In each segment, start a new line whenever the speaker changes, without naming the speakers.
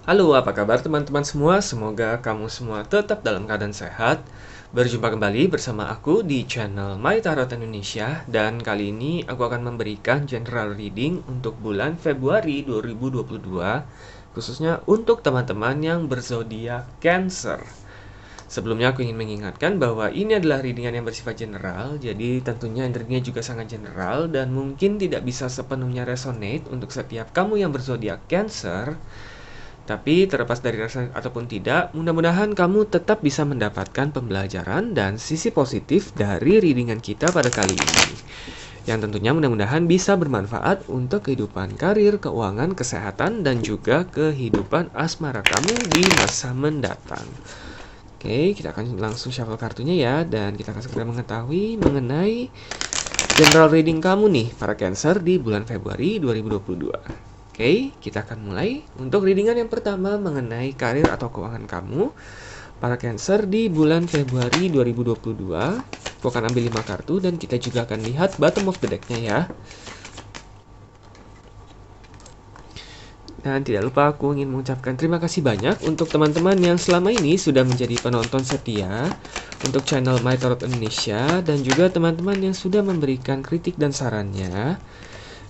Halo, apa kabar teman-teman semua? Semoga kamu semua tetap dalam keadaan sehat. Berjumpa kembali bersama aku di channel My Tarot Indonesia dan kali ini aku akan memberikan general reading untuk bulan Februari 2022 khususnya untuk teman-teman yang berzodiak Cancer. Sebelumnya aku ingin mengingatkan bahwa ini adalah readingan yang bersifat general, jadi tentunya energinya juga sangat general dan mungkin tidak bisa sepenuhnya resonate untuk setiap kamu yang berzodiak Cancer. Tapi terlepas dari rasa ataupun tidak, mudah-mudahan kamu tetap bisa mendapatkan pembelajaran dan sisi positif dari readingan kita pada kali ini. Yang tentunya mudah-mudahan bisa bermanfaat untuk kehidupan karir, keuangan, kesehatan, dan juga kehidupan asmara kamu di masa mendatang. Oke, kita akan langsung shuffle kartunya ya, dan kita akan segera mengetahui mengenai general reading kamu nih, para Cancer di bulan Februari 2022. Oke, kita akan mulai untuk readingan yang pertama mengenai karir atau keuangan kamu para Cancer di bulan Februari 2022. Aku akan ambil 5 kartu dan kita juga akan lihat bottom of the deck-nya ya. Dan tidak lupa aku ingin mengucapkan terima kasih banyak untuk teman-teman yang selama ini sudah menjadi penonton setia untuk channel My Tarot Indonesia dan juga teman-teman yang sudah memberikan kritik dan sarannya.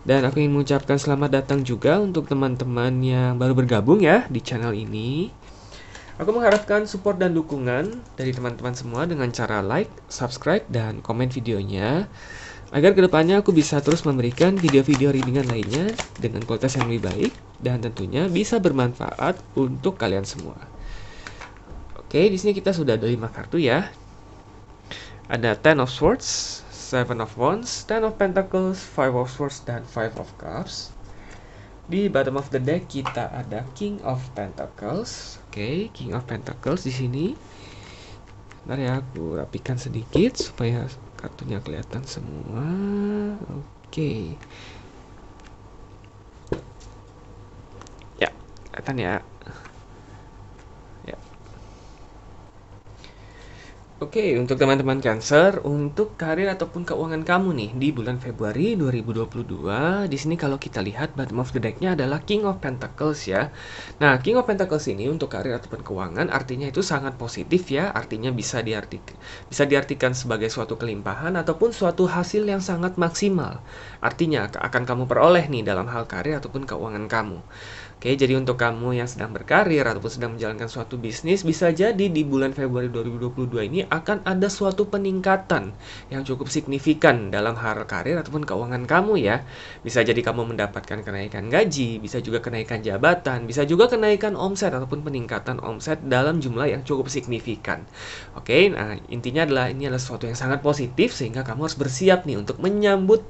Dan aku ingin mengucapkan selamat datang juga untuk teman-teman yang baru bergabung ya di channel ini. Aku mengharapkan support dan dukungan dari teman-teman semua dengan cara like, subscribe, dan komen videonya agar kedepannya aku bisa terus memberikan video-video readingan lainnya dengan kualitas yang lebih baik dan tentunya bisa bermanfaat untuk kalian semua. Oke, di sini kita sudah ada 5 kartu ya. Ada Ten of Swords, Seven of Wands, Ten of Pentacles, Five of Swords, dan Five of Cups. Di bottom of the deck kita ada King of Pentacles. Oke, King of Pentacles di sini. Bentar ya, aku rapikan sedikit supaya kartunya kelihatan semua. Oke. Ya, kelihatan ya. Oke, untuk teman-teman Cancer, untuk karir ataupun keuangan kamu nih di bulan Februari 2022, di sini kalau kita lihat bottom of the deck-nya adalah King of Pentacles ya. Nah, King of Pentacles ini untuk karir ataupun keuangan artinya itu sangat positif ya, artinya bisa diartikan sebagai suatu kelimpahan ataupun suatu hasil yang sangat maksimal. Artinya akan kamu peroleh nih dalam hal karir ataupun keuangan kamu. Oke, jadi untuk kamu yang sedang berkarir ataupun sedang menjalankan suatu bisnis, bisa jadi di bulan Februari 2022 ini akan ada suatu peningkatan yang cukup signifikan dalam hal karir ataupun keuangan kamu ya. Bisa jadi kamu mendapatkan kenaikan gaji, bisa juga kenaikan jabatan, bisa juga kenaikan omset ataupun peningkatan omset dalam jumlah yang cukup signifikan. Oke, nah intinya adalah ini adalah sesuatu yang sangat positif sehingga kamu harus bersiap nih untuk menyambut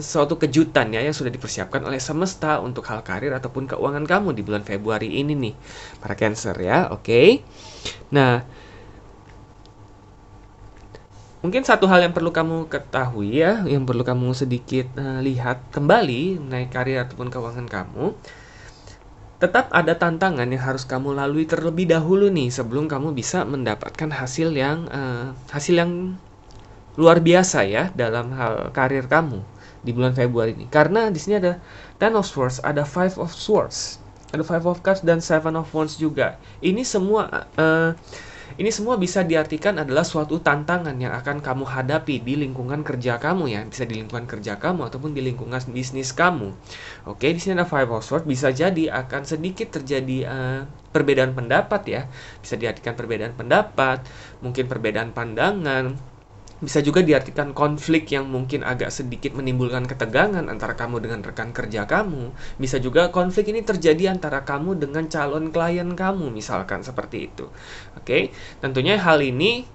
suatu kejutan ya yang sudah dipersiapkan oleh semesta untuk hal karir ataupun keuangan kamu di bulan Februari ini nih para Cancer ya. Oke. Nah, mungkin satu hal yang perlu kamu ketahui ya, yang perlu kamu sedikit lihat kembali mengenai karir ataupun keuangan kamu. Tetap ada tantangan yang harus kamu lalui terlebih dahulu nih sebelum kamu bisa mendapatkan hasil yang luar biasa ya dalam hal karir kamu di bulan Februari ini. Karena di sini ada Ten of Swords, ada Five of Swords, ada Five of Cups dan Seven of Wands juga. Ini semua bisa diartikan adalah suatu tantangan yang akan kamu hadapi di lingkungan kerja kamu ya, bisa di lingkungan kerja kamu ataupun di lingkungan bisnis kamu. Oke, di sini ada Five of Swords, bisa jadi akan sedikit terjadi perbedaan pendapat ya, bisa diartikan perbedaan pendapat, mungkin perbedaan pandangan. Bisa juga diartikan konflik yang mungkin agak sedikit menimbulkan ketegangan antara kamu dengan rekan kerja kamu. Bisa juga konflik ini terjadi antara kamu dengan calon klien kamu, misalkan seperti itu. Oke, tentunya hal ini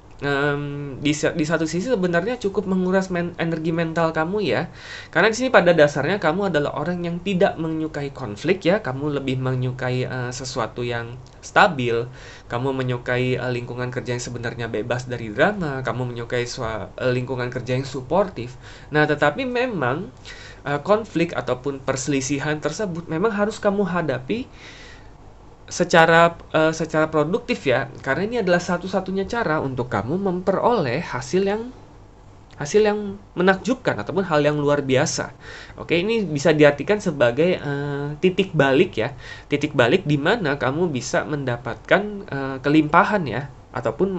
di satu sisi sebenarnya cukup menguras energi mental kamu ya. Karena di sini pada dasarnya kamu adalah orang yang tidak menyukai konflik ya. Kamu lebih menyukai sesuatu yang stabil. Kamu menyukai lingkungan kerja yang sebenarnya bebas dari drama. Kamu menyukai lingkungan kerja yang suportif. Nah, tetapi memang konflik ataupun perselisihan tersebut memang harus kamu hadapi secara produktif ya, karena ini adalah satu-satunya cara untuk kamu memperoleh hasil yang hasil yang menakjubkan ataupun hal yang luar biasa. Oke, ini bisa diartikan sebagai titik balik ya, titik balik di mana kamu bisa mendapatkan kelimpahan ya, ataupun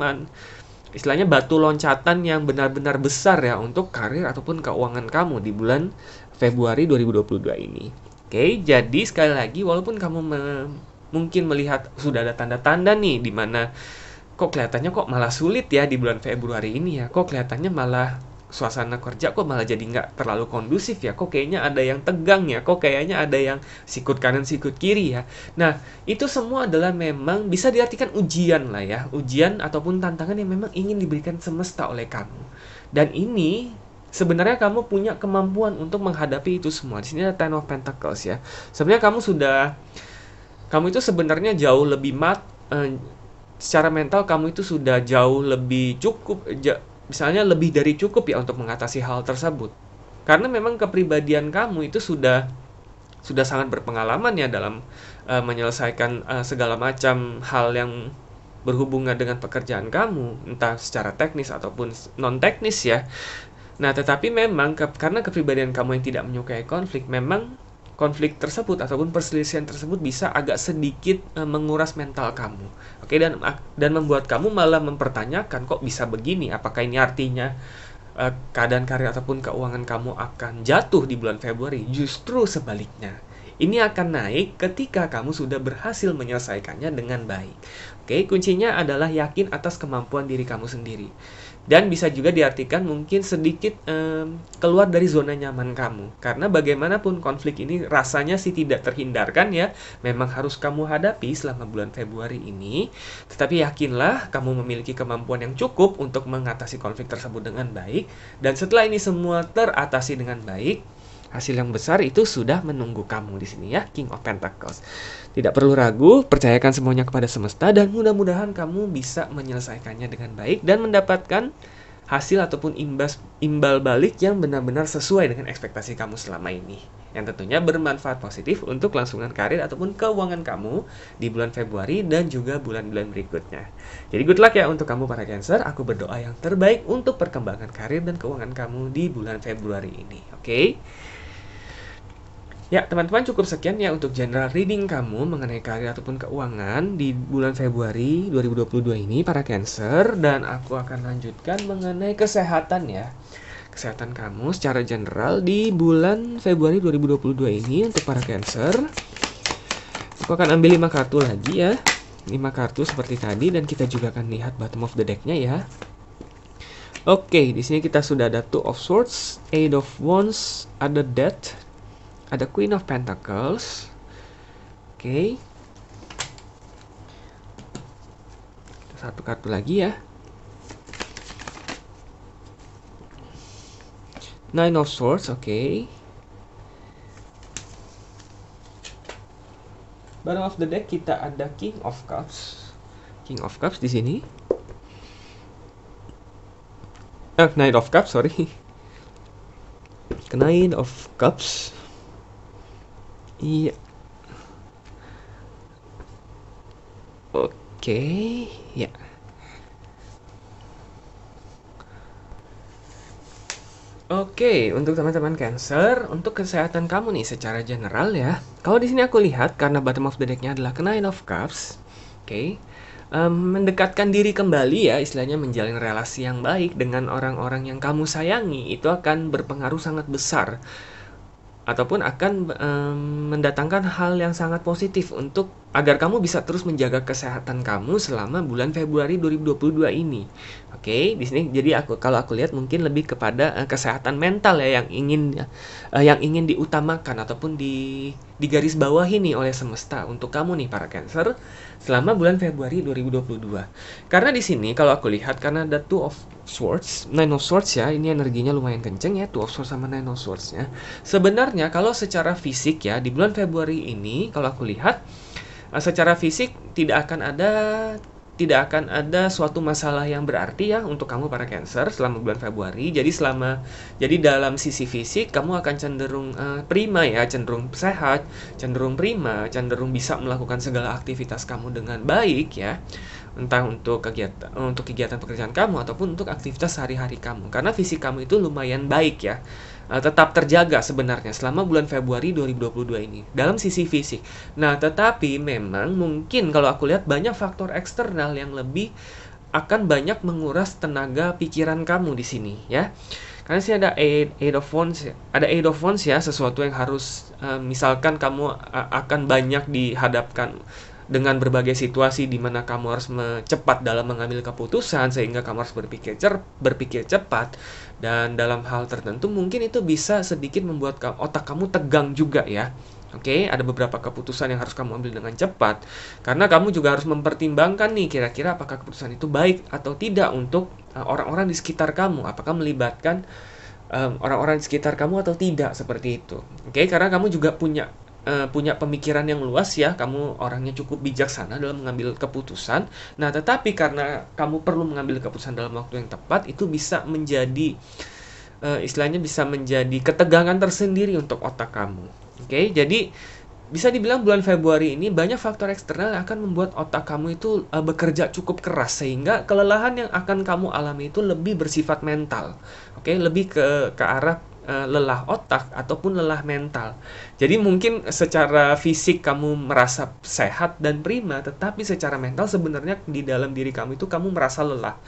istilahnya batu loncatan yang benar-benar besar ya untuk karir ataupun keuangan kamu di bulan Februari 2022 ini. Oke, jadi sekali lagi walaupun kamu mungkin melihat sudah ada tanda-tanda nih di mana kok kelihatannya kok malah sulit ya di bulan Februari ini ya, kok kelihatannya malah suasana kerja kok malah jadi nggak terlalu kondusif ya, kok kayaknya ada yang tegang ya, kok kayaknya ada yang sikut kanan sikut kiri ya. Nah, itu semua adalah memang bisa diartikan ujian lah ya, ujian ataupun tantangan yang memang ingin diberikan semesta oleh kamu. Dan ini sebenarnya kamu punya kemampuan untuk menghadapi itu semua. Di sini ada Ten of Pentacles ya. Sebenarnya kamu itu sebenarnya jauh lebih secara mental kamu itu sudah jauh lebih cukup, misalnya lebih dari cukup ya untuk mengatasi hal tersebut. Karena memang kepribadian kamu itu sudah sangat berpengalaman ya dalam menyelesaikan segala macam hal yang berhubungan dengan pekerjaan kamu, entah secara teknis ataupun non teknis ya. Nah, tetapi memang karena kepribadian kamu yang tidak menyukai konflik, memang konflik tersebut ataupun perselisihan tersebut bisa agak sedikit menguras mental kamu. Oke, dan membuat kamu malah mempertanyakan kok bisa begini? Apakah ini artinya keadaan karir ataupun keuangan kamu akan jatuh di bulan Februari? Justru sebaliknya. Ini akan naik ketika kamu sudah berhasil menyelesaikannya dengan baik. Oke, kuncinya adalah yakin atas kemampuan diri kamu sendiri. Dan bisa juga diartikan mungkin sedikit keluar dari zona nyaman kamu. Karena bagaimanapun konflik ini rasanya sih tidak terhindarkan ya. Memang harus kamu hadapi selama bulan Februari ini. Tetapi yakinlah kamu memiliki kemampuan yang cukup untuk mengatasi konflik tersebut dengan baik. Dan setelah ini semua teratasi dengan baik, hasil yang besar itu sudah menunggu kamu di sini ya, King of Pentacles. Tidak perlu ragu, percayakan semuanya kepada semesta dan mudah-mudahan kamu bisa menyelesaikannya dengan baik dan mendapatkan hasil ataupun imbal balik yang benar-benar sesuai dengan ekspektasi kamu selama ini. Yang tentunya bermanfaat positif untuk kelangsungan karir ataupun keuangan kamu di bulan Februari dan juga bulan-bulan berikutnya. Jadi good luck ya untuk kamu para Cancer. Aku berdoa yang terbaik untuk perkembangan karir dan keuangan kamu di bulan Februari ini. Oke? Ya, teman-teman, cukup sekian ya untuk general reading kamu mengenai karir ataupun keuangan di bulan Februari 2022 ini para Cancer, dan aku akan lanjutkan mengenai kesehatan ya. Kesehatan kamu secara general di bulan Februari 2022 ini untuk para Cancer. Aku akan ambil 5 kartu lagi ya. 5 kartu seperti tadi dan kita juga akan lihat bottom of the deck-nya ya. Oke, di sini kita sudah ada Two of Swords, Eight of Wands, ada Death, ada Queen of Pentacles. Oke. Satu kartu lagi ya. Nine of Swords, oke. Bottom of the deck kita ada King of Cups. King of Cups di sini. Knight of Cups, sorry. Knight of Cups. Iya. Oke, ya. Oke, untuk teman-teman Cancer, untuk kesehatan kamu nih secara general ya. Kalau di sini aku lihat karena bottom of the deck-nya adalah Nine of Cups. Oke. Mendekatkan diri kembali ya, istilahnya menjalin relasi yang baik dengan orang-orang yang kamu sayangi itu akan berpengaruh sangat besar ataupun akan mendatangkan hal yang sangat positif untuk agar kamu bisa terus menjaga kesehatan kamu selama bulan Februari 2022 ini. Oke, di sini jadi kalau aku lihat mungkin lebih kepada kesehatan mental ya yang ingin diutamakan ataupun digaris bawahi nih oleh semesta untuk kamu nih para Cancer selama bulan Februari 2022. Karena di sini kalau aku lihat karena ada Two of Swords, Nine of Swords ya, ini energinya lumayan kenceng ya, Two of Swords sama Nine of Swords-nya. Sebenarnya kalau secara fisik ya di bulan Februari ini kalau aku lihat secara fisik tidak akan ada tidak akan ada suatu masalah yang berarti ya untuk kamu para Cancer selama bulan Februari. Jadi dalam sisi fisik kamu akan cenderung prima ya, cenderung sehat, cenderung prima, cenderung bisa melakukan segala aktivitas kamu dengan baik ya. Entah untuk kegiatan pekerjaan kamu ataupun untuk aktivitas sehari-hari kamu. Karena fisik kamu itu lumayan baik ya. Tetap terjaga sebenarnya selama bulan Februari 2022 ini dalam sisi fisik. Nah, tetapi memang mungkin kalau aku lihat banyak faktor eksternal yang lebih akan banyak menguras tenaga pikiran kamu di sini ya. Karena sih ada Eight of Wands, ada Eight of Wands ya, sesuatu yang harus misalkan kamu akan banyak dihadapkan dengan berbagai situasi di mana kamu harus cepat dalam mengambil keputusan sehingga kamu harus berpikir cepat, dan dalam hal tertentu mungkin itu bisa sedikit membuat otak kamu tegang juga ya. Oke, ada beberapa keputusan yang harus kamu ambil dengan cepat karena kamu juga harus mempertimbangkan nih kira-kira apakah keputusan itu baik atau tidak untuk orang-orang di sekitar kamu, apakah melibatkan orang-orang di sekitar kamu atau tidak, seperti itu. Oke, karena kamu juga punya pemikiran yang luas ya, kamu orangnya cukup bijaksana dalam mengambil keputusan. Nah, tetapi karena kamu perlu mengambil keputusan dalam waktu yang tepat, itu bisa menjadi istilahnya bisa menjadi ketegangan tersendiri untuk otak kamu. Oke, jadi bisa dibilang bulan Februari ini banyak faktor eksternal yang akan membuat otak kamu itu bekerja cukup keras sehingga kelelahan yang akan kamu alami itu lebih bersifat mental. Oke, lebih ke arah lelah otak ataupun lelah mental. Jadi mungkin secara fisik kamu merasa sehat dan prima, tetapi secara mental sebenarnya di dalam diri kamu itu kamu merasa lelah.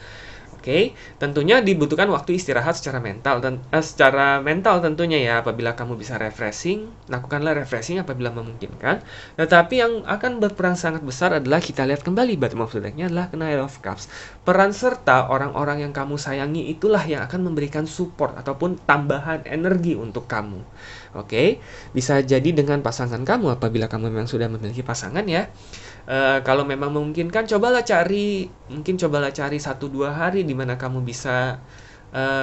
Oke, tentunya dibutuhkan waktu istirahat secara mental dan secara mental tentunya ya. Apabila kamu bisa refreshing, lakukanlah refreshing apabila memungkinkan. Tetapi yang akan berperan sangat besar adalah kita lihat kembali bottom of the deck-nya adalah Knight of Cups. Peran serta orang-orang yang kamu sayangi itulah yang akan memberikan support ataupun tambahan energi untuk kamu. Oke, bisa jadi dengan pasangan kamu apabila kamu memang sudah memiliki pasangan ya. Kalau memang memungkinkan, cobalah cari 1-2 hari di mana kamu bisa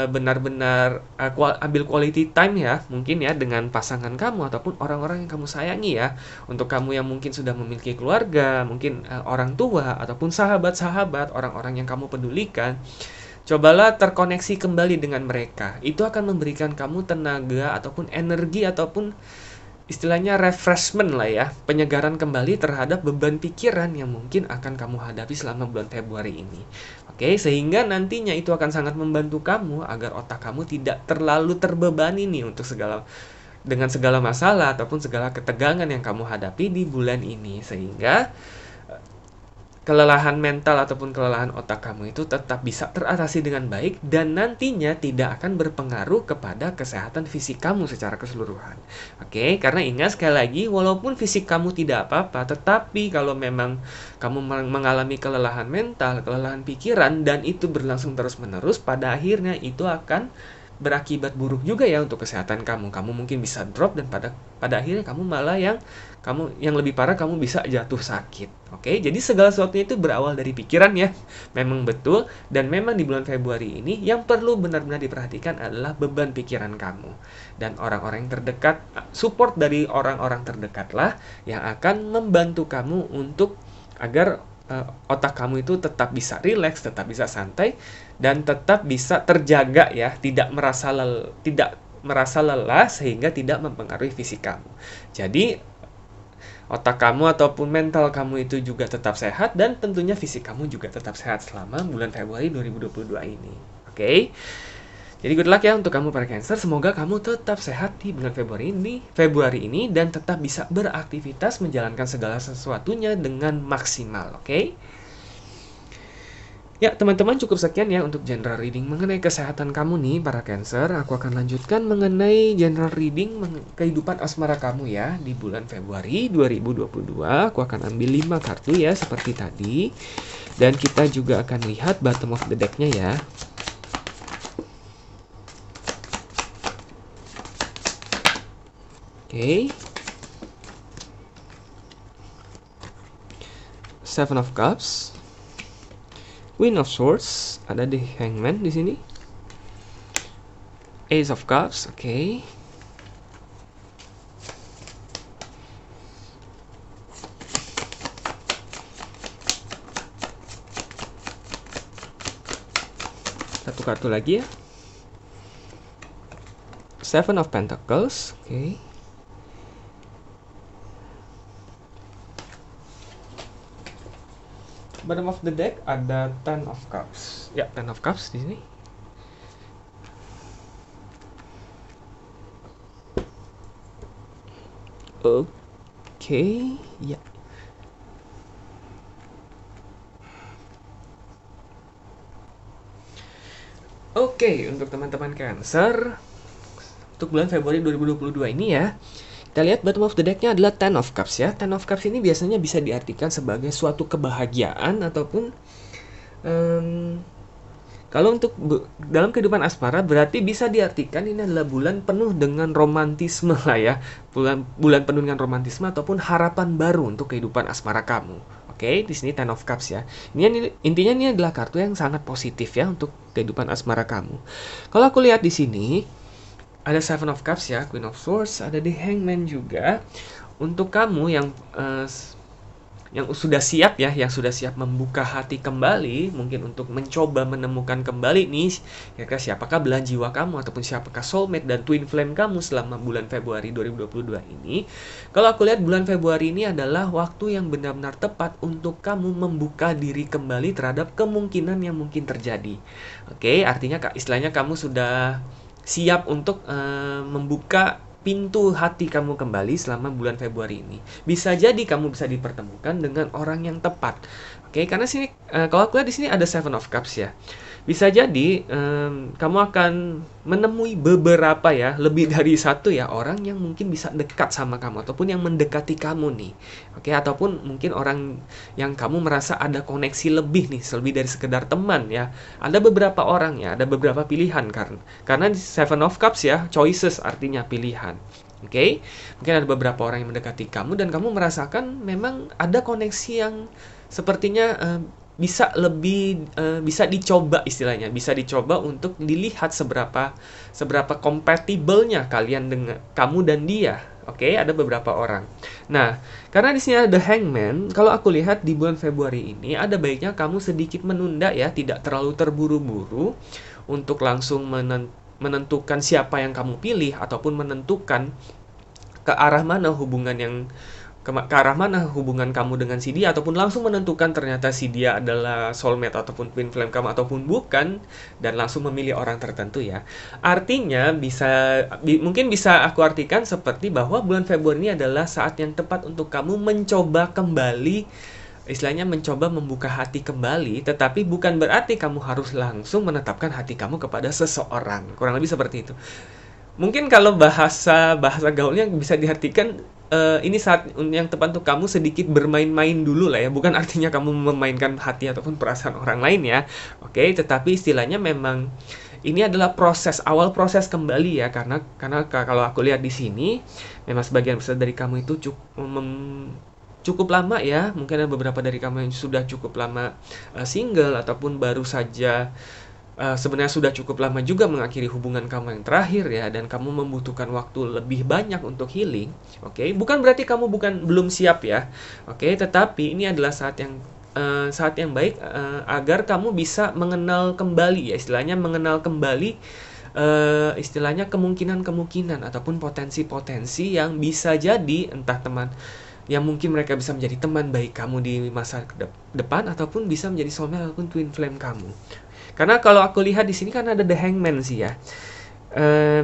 benar-benar ambil quality time ya, mungkin ya dengan pasangan kamu ataupun orang-orang yang kamu sayangi ya. Untuk kamu yang mungkin sudah memiliki keluarga, mungkin orang tua ataupun sahabat-sahabat, orang-orang yang kamu pedulikan, cobalah terkoneksi kembali dengan mereka. Itu akan memberikan kamu tenaga ataupun energi ataupun istilahnya refreshment lah ya, penyegaran kembali terhadap beban pikiran yang mungkin akan kamu hadapi selama bulan Februari ini. Oke, sehingga nantinya itu akan sangat membantu kamu agar otak kamu tidak terlalu terbebani nih dengan segala masalah ataupun segala ketegangan yang kamu hadapi di bulan ini, sehingga kelelahan mental ataupun kelelahan otak kamu itu tetap bisa teratasi dengan baik dan nantinya tidak akan berpengaruh kepada kesehatan fisik kamu secara keseluruhan. Oke, karena ingat sekali lagi, walaupun fisik kamu tidak apa-apa, tetapi kalau memang kamu mengalami kelelahan mental, kelelahan pikiran, dan itu berlangsung terus-menerus, pada akhirnya itu akan berakibat buruk juga ya untuk kesehatan kamu. Kamu mungkin bisa drop dan pada akhirnya kamu malah yang lebih parah, kamu bisa jatuh sakit. Oke, jadi segala sesuatunya itu berawal dari pikiran ya. Memang betul, dan memang di bulan Februari ini yang perlu benar-benar diperhatikan adalah beban pikiran kamu. Dan orang-orang yang terdekat, support dari orang-orang terdekatlah yang akan membantu kamu untuk agar otak kamu itu tetap bisa rileks, tetap bisa santai, dan tetap bisa terjaga ya, tidak merasa lelah sehingga tidak mempengaruhi fisik kamu. Jadi otak kamu ataupun mental kamu itu juga tetap sehat dan tentunya fisik kamu juga tetap sehat selama bulan Februari 2022 ini. Oke. Jadi good luck ya untuk kamu para Cancer. Semoga kamu tetap sehat di bulan Februari ini dan tetap bisa beraktivitas menjalankan segala sesuatunya dengan maksimal, oke? Ya, teman-teman, cukup sekian ya untuk general reading mengenai kesehatan kamu nih para Cancer. Aku akan lanjutkan mengenai general reading kehidupan asmara kamu ya di bulan Februari 2022. Aku akan ambil 5 kartu ya seperti tadi. Dan kita juga akan lihat bottom of the deck-nya ya. Oke. Seven of Cups. Queen of Swords, ada di Hangman di sini. Ace of Cups, oke. Satu kartu lagi ya. Seven of Pentacles. Oke. Bottom of the deck ada Ten of Cups. Ya, Ten of Cups di sini. Oke, ya. Oke, untuk teman-teman Cancer, untuk bulan Februari 2022 ini ya, kita lihat bottom of the deck-nya adalah Ten of Cups ya. Ten of Cups ini biasanya bisa diartikan sebagai suatu kebahagiaan ataupun kalau untuk dalam kehidupan asmara berarti bisa diartikan ini adalah bulan penuh dengan romantisme lah ya. Bulan penuh dengan romantisme ataupun harapan baru untuk kehidupan asmara kamu. Oke, di sini Ten of Cups ya. Intinya ini adalah kartu yang sangat positif ya untuk kehidupan asmara kamu. Kalau aku lihat di sini ada Seven of Cups ya, Queen of Swords, ada di Hangman juga. Untuk kamu yang sudah siap ya, yang sudah siap membuka hati kembali, mungkin untuk mencoba menemukan kembali nih, kira-kira siapakah belahan jiwa kamu ataupun siapakah soulmate dan twin flame kamu selama bulan Februari 2022 ini. Kalau aku lihat bulan Februari ini adalah waktu yang benar-benar tepat untuk kamu membuka diri kembali terhadap kemungkinan yang mungkin terjadi. Oke, artinya istilahnya kamu sudah siap untuk membuka pintu hati kamu kembali selama bulan Februari ini. Bisa jadi kamu bisa dipertemukan dengan orang yang tepat. Oke, karena sini kalau aku lihat di sini ada Seven of Cups ya. Bisa jadi kamu akan menemui beberapa ya, lebih dari satu ya orang yang mungkin bisa dekat sama kamu ataupun yang mendekati kamu nih. Oke, ataupun mungkin orang yang kamu merasa ada koneksi lebih nih, lebih dari sekedar teman ya. Ada beberapa orang ya, ada beberapa pilihan karena Seven of Cups ya, choices artinya pilihan. Oke, mungkin ada beberapa orang yang mendekati kamu dan kamu merasakan memang ada koneksi yang sepertinya bisa bisa dicoba istilahnya, bisa dicoba untuk dilihat seberapa kompatibelnya kalian dengan kamu dan dia. Oke, ada beberapa orang. Nah, karena di sini ada Hangman, kalau aku lihat di bulan Februari ini ada baiknya kamu sedikit menunda ya, tidak terlalu terburu-buru untuk langsung menentukan siapa yang kamu pilih ataupun menentukan ke arah mana hubungan kamu dengan si dia, ataupun langsung menentukan ternyata si dia adalah soulmate ataupun twin flame kamu ataupun bukan, dan langsung memilih orang tertentu ya. Artinya mungkin bisa aku artikan seperti bahwa bulan Februari ini adalah saat yang tepat untuk kamu mencoba kembali, istilahnya mencoba membuka hati kembali, tetapi bukan berarti kamu harus langsung menetapkan hati kamu kepada seseorang. Kurang lebih seperti itu. Mungkin kalau bahasa gaulnya bisa diartikan ini saat yang tepat untuk kamu sedikit bermain-main dulu lah ya. Bukan artinya kamu memainkan hati ataupun perasaan orang lain ya. Oke, tetapi istilahnya memang ini adalah awal proses kembali ya, karena kalau aku lihat di sini memang sebagian besar dari kamu itu cukup lama ya. Mungkin ada beberapa dari kamu yang sudah cukup lama single ataupun baru saja sebenarnya sudah cukup lama juga mengakhiri hubungan kamu yang terakhir ya, dan kamu membutuhkan waktu lebih banyak untuk healing. Oke, bukan berarti kamu belum siap ya. Oke, tetapi ini adalah saat yang baik agar kamu bisa mengenal kembali ya, istilahnya mengenal kembali istilahnya kemungkinan ataupun potensi-potensi yang bisa jadi entah teman yang mungkin mereka bisa menjadi teman baik kamu di masa depan ataupun bisa menjadi soulmate ataupun twin flame kamu. Karena kalau aku lihat di sini kan ada The Hangman sih ya.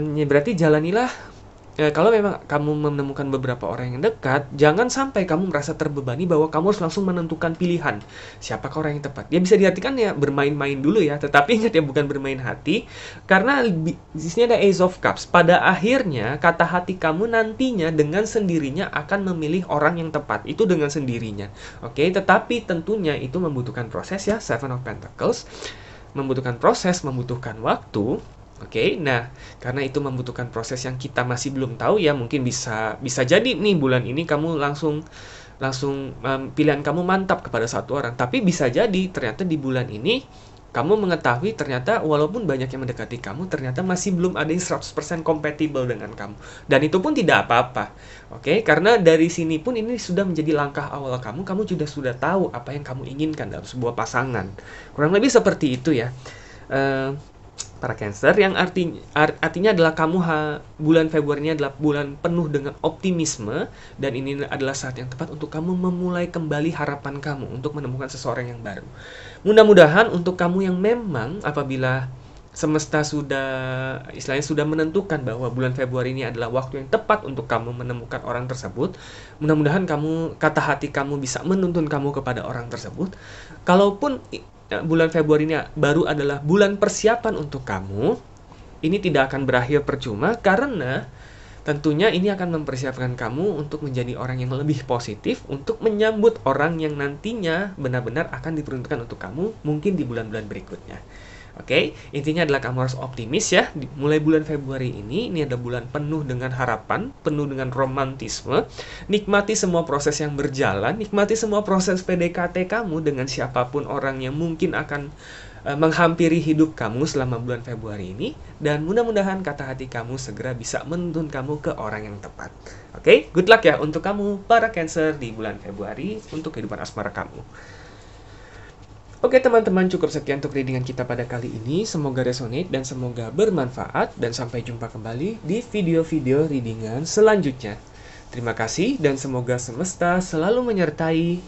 Ya berarti jalanilah. Kalau memang kamu menemukan beberapa orang yang dekat, jangan sampai kamu merasa terbebani bahwa kamu harus langsung menentukan pilihan siapakah orang yang tepat. Ya bisa diartikan ya bermain-main dulu ya, tetapi ingat ya bukan bermain hati. Karena di sini ada Ace of Cups. Pada akhirnya kata hati kamu nantinya dengan sendirinya akan memilih orang yang tepat. Itu dengan sendirinya. Oke, tetapi tentunya itu membutuhkan proses ya, Seven of Pentacles. Membutuhkan proses, membutuhkan waktu. Oke, nah karena itu membutuhkan proses yang kita masih belum tahu ya, mungkin bisa jadi nih bulan ini kamu langsung pilihan kamu mantap kepada satu orang, tapi bisa jadi ternyata di bulan ini kamu mengetahui ternyata walaupun banyak yang mendekati kamu, ternyata masih belum ada yang 100% compatible dengan kamu. Dan itu pun tidak apa-apa. Oke, karena dari sini pun ini sudah menjadi langkah awal kamu sudah tahu apa yang kamu inginkan dalam sebuah pasangan. Kurang lebih seperti itu ya. para Cancer, yang artinya adalah bulan Februari ini adalah bulan penuh dengan optimisme, dan ini adalah saat yang tepat untuk kamu memulai kembali harapan kamu untuk menemukan seseorang yang baru. Mudah-mudahan untuk kamu yang memang apabila semesta sudah menentukan bahwa bulan Februari ini adalah waktu yang tepat untuk kamu menemukan orang tersebut, mudah-mudahan kata hati kamu bisa menuntun kamu kepada orang tersebut. Kalaupun bulan Februari ini baru adalah bulan persiapan untuk kamu, ini tidak akan berakhir percuma, karena tentunya ini akan mempersiapkan kamu untuk menjadi orang yang lebih positif, untuk menyambut orang yang nantinya benar-benar akan diperuntukkan untuk kamu, mungkin di bulan-bulan berikutnya. Oke, intinya adalah kamu harus optimis ya. Mulai bulan Februari ini ada bulan penuh dengan harapan, penuh dengan romantisme. Nikmati semua proses yang berjalan, nikmati semua proses PDKT kamu dengan siapapun orang yang mungkin akan menghampiri hidup kamu selama bulan Februari ini. Dan mudah-mudahan kata hati kamu segera bisa menuntun kamu ke orang yang tepat. Oke, good luck ya untuk kamu para Cancer di bulan Februari untuk kehidupan asmara kamu. Oke teman-teman, cukup sekian untuk readingan kita pada kali ini. Semoga resonate dan semoga bermanfaat. Dan sampai jumpa kembali di video-video readingan selanjutnya. Terima kasih dan semoga semesta selalu menyertai